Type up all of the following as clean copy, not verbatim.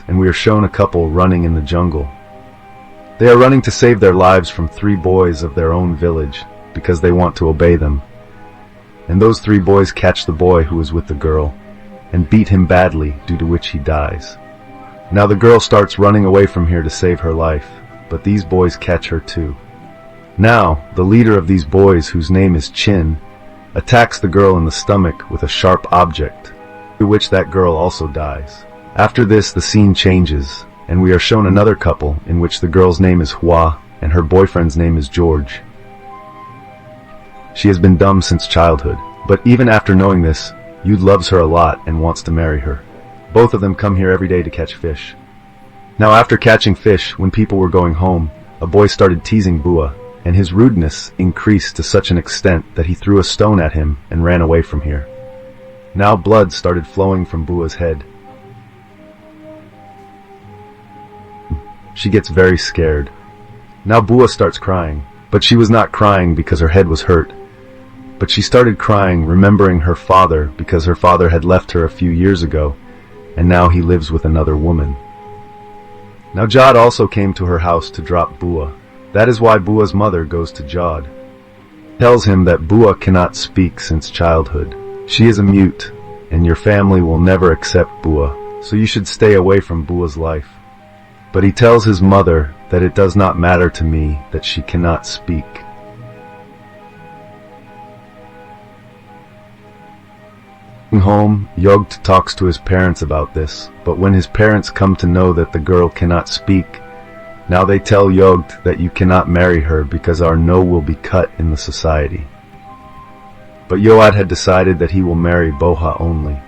and we are shown a couple running in the jungle. They are running to save their lives from 3 boys of their own village because they want to obey them. And those 3 boys catch the boy who is with the girl and beat him badly, due to which he dies. Now the girl starts running away from here to save her life, but these boys catch her too. Now, the leader of these boys, whose name is Chin, attacks the girl in the stomach with a sharp object, to which that girl also dies. After this, the scene changes, and we are shown another couple in which the girl's name is Hua and her boyfriend's name is George. She has been dumb since childhood, but even after knowing this, Yud loves her a lot and wants to marry her. Both of them come here every day to catch fish. Now after catching fish, when people were going home, a boy started teasing Bua, and his rudeness increased to such an extent that he threw a stone at him and ran away from here. Now blood started flowing from Bua's head. She gets very scared. Now Bua starts crying, but she was not crying because her head was hurt. But she started crying remembering her father because her father had left her a few years ago, and now he lives with another woman. Now Jod also came to her house to drop Bua. That is why Bua's mother goes to Jod. Tells him that Bua cannot speak since childhood. She is a mute, and your family will never accept Bua, so you should stay away from Bua's life. But he tells his mother that it does not matter to me that she cannot speak. Home, Yogd talks to his parents about this, but when his parents come to know that the girl cannot speak, now they tell Yogd that you cannot marry her because our no will be cut in the society. But Yoad had decided that he will marry Boha only.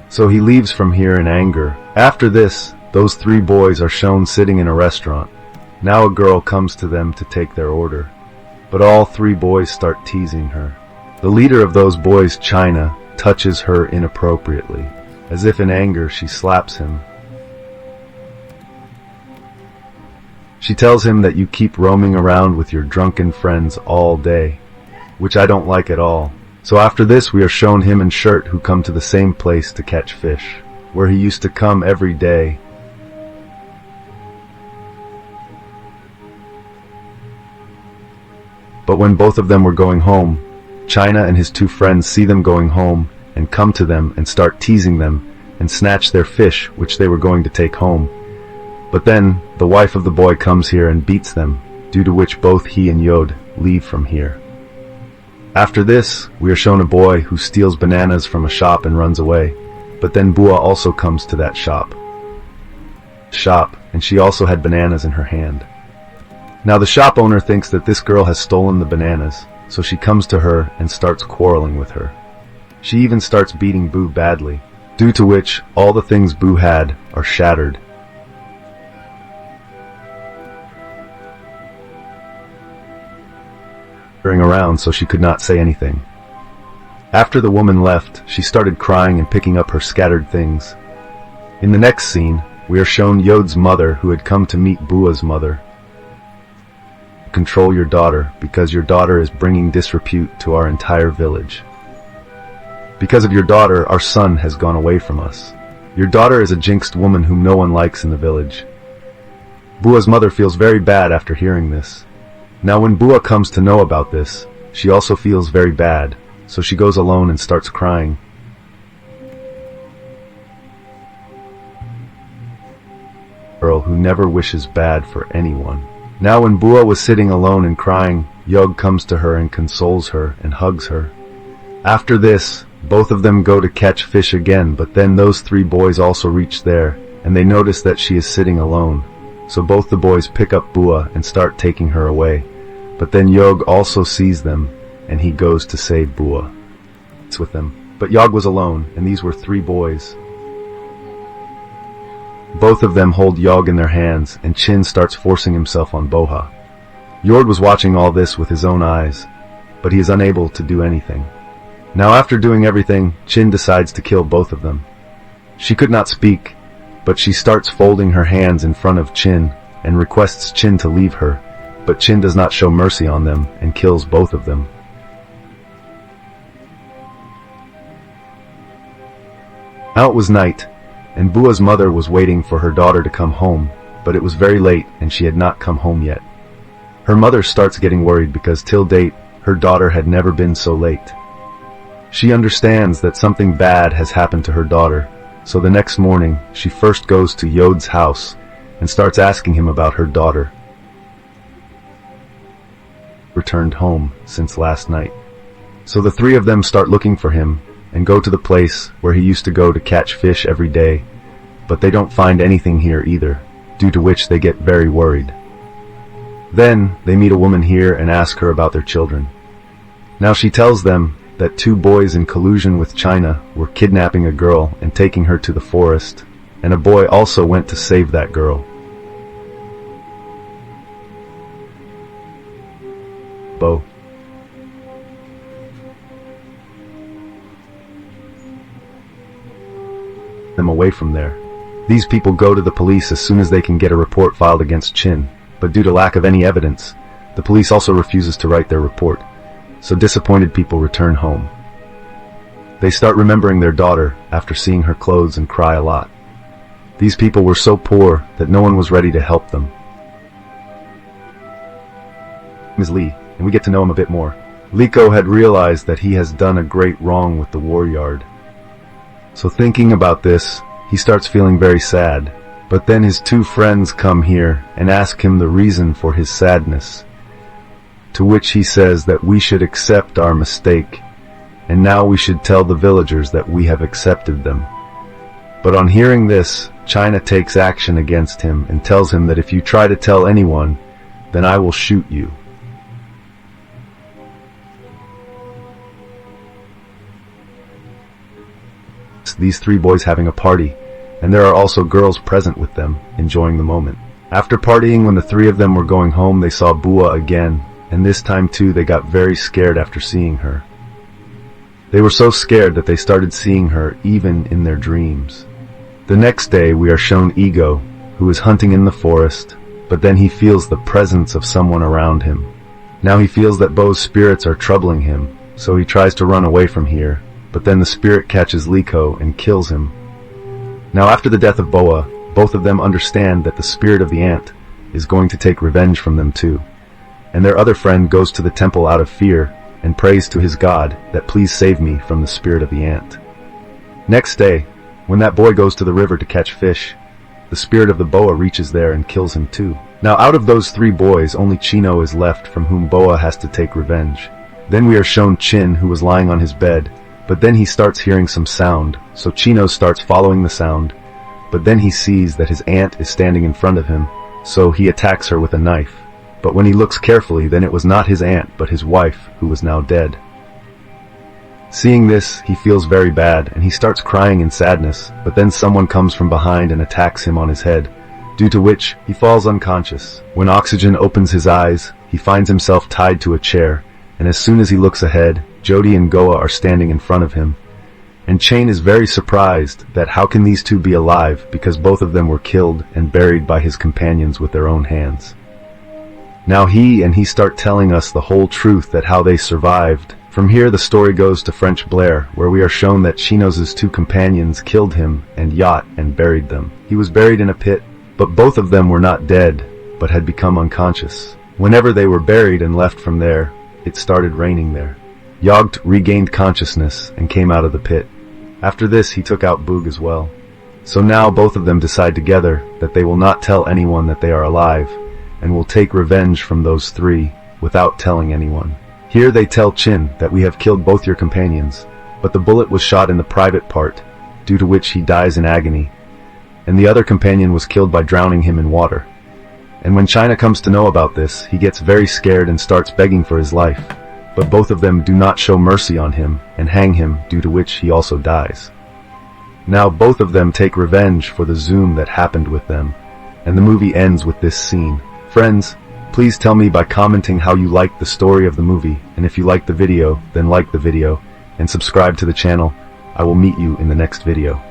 So he leaves from here in anger. After this, those 3 boys are shown sitting in a restaurant. Now a girl comes to them to take their order, but all 3 boys start teasing her. The leader of those boys, China, touches her inappropriately. As if in anger, she slaps him. She tells him that you keep roaming around with your drunken friends all day, which I don't like at all. So after this, we are shown him and Shirt, who come to the same place to catch fish, where he used to come every day. But when both of them were going home, China and his 2 friends see them going home and come to them and start teasing them and snatch their fish which they were going to take home. But then the wife of the boy comes here and beats them, due to which both he and Yod leave from here. After this, we are shown a boy who steals bananas from a shop and runs away, but then Bua also comes to that shop, and she also had bananas in her hand. Now the shop owner thinks that this girl has stolen the bananas, so she comes to her and starts quarreling with her. She even starts beating Boo badly, due to which all the things Boo had are shattered. Around so she could not say anything. After the woman left, she started crying and picking up her scattered things. In the next scene, we are shown Yod's mother, who had come to meet Bua's mother. Control your daughter, because your daughter is bringing disrepute to our entire village. Because of your daughter, our son has gone away from us. Your daughter is a jinxed woman whom no one likes in the village. Bua's mother feels very bad after hearing this. Now when Bua comes to know about this, she also feels very bad, so she goes alone and starts crying. Girl who never wishes bad for anyone. Now when Bua was sitting alone and crying, Yog comes to her and consoles her and hugs her. After this, both of them go to catch fish again, but then those 3 boys also reach there, and they notice that she is sitting alone. So both the boys pick up Bua and start taking her away. But then Yog also sees them, and he goes to save Bua. It's with them. But Yog was alone, and these were 3 boys. Both of them hold Yog in their hands, and Chin starts forcing himself on Boha. Yord was watching all this with his own eyes, but he is unable to do anything. Now after doing everything, Chin decides to kill both of them. She could not speak, but she starts folding her hands in front of Chin and requests Chin to leave her, but Chin does not show mercy on them and kills both of them. Now it was night, and Bua's mother was waiting for her daughter to come home, but it was very late and she had not come home yet. Her mother starts getting worried because till date, her daughter had never been so late. She understands that something bad has happened to her daughter, so the next morning she first goes to Yod's house and starts asking him about her daughter. Returned home since last night. So the three of them start looking for him and go to the place where he used to go to catch fish every day, but they don't find anything here either, due to which they get very worried. Then they meet a woman here and ask her about their children. Now she tells them that 2 boys in collusion with China were kidnapping a girl and taking her to the forest, and a boy also went to save that girl. Bo. Them away from there. These people go to the police as soon as they can get a report filed against Chin, but due to lack of any evidence, the police also refuses to write their report, so disappointed people return home. They start remembering their daughter after seeing her clothes and cry a lot. These people were so poor that no one was ready to help them. Ms. Lee, and we get to know him a bit more. Liko had realized that he has done a great wrong with the war yard. So thinking about this, he starts feeling very sad, but then his 2 friends come here and ask him the reason for his sadness, to which he says that we should accept our mistake, and now we should tell the villagers that we have accepted them. But on hearing this, China takes action against him and tells him that if you try to tell anyone, then I will shoot you. These 3 boys having a party, and there are also girls present with them, enjoying the moment. After partying, when the 3 of them were going home, they saw Bua again, and this time too they got very scared after seeing her. They were so scared that they started seeing her even in their dreams. The next day we are shown Ego, who is hunting in the forest, but then he feels the presence of someone around him. Now he feels that Bo's spirits are troubling him, so he tries to run away from here, but then the spirit catches Liko and kills him. Now after the death of Boa, both of them understand that the spirit of the ant is going to take revenge from them too, and their other friend goes to the temple out of fear and prays to his god that please save me from the spirit of the ant. Next day, when that boy goes to the river to catch fish, the spirit of the boa reaches there and kills him too. Now out of those 3 boys, only Chino is left from whom Boa has to take revenge. Then we are shown Chin, who was lying on his bed, but then he starts hearing some sound, so Chino starts following the sound, but then he sees that his aunt is standing in front of him, so he attacks her with a knife. But when he looks carefully, then it was not his aunt, but his wife, who was now dead. Seeing this, he feels very bad, and he starts crying in sadness, but then someone comes from behind and attacks him on his head, due to which he falls unconscious. When Oxygen opens his eyes, he finds himself tied to a chair, and as soon as he looks ahead, Jody and Goa are standing in front of him. And Chain is very surprised that how can these 2 be alive, because both of them were killed and buried by his companions with their own hands. Now he start telling us the whole truth that how they survived. From here the story goes to French Blair, where we are shown that Chino's 2 companions killed him and Yacht and buried them. He was buried in a pit, but both of them were not dead, but had become unconscious. Whenever they were buried and left from there, it started raining there. Yogt regained consciousness and came out of the pit. After this he took out Boog as well. So now both of them decide together that they will not tell anyone that they are alive, and will take revenge from those 3 without telling anyone. Here they tell Chin that we have killed both your companions, but the bullet was shot in the private part, due to which he dies in agony, and the other companion was killed by drowning him in water. And when China comes to know about this, he gets very scared and starts begging for his life, but both of them do not show mercy on him and hang him, due to which he also dies. Now both of them take revenge for the Zoom that happened with them, and the movie ends with this scene. Friends, please tell me by commenting how you liked the story of the movie, and if you liked the video, then like the video, and subscribe to the channel. I will meet you in the next video.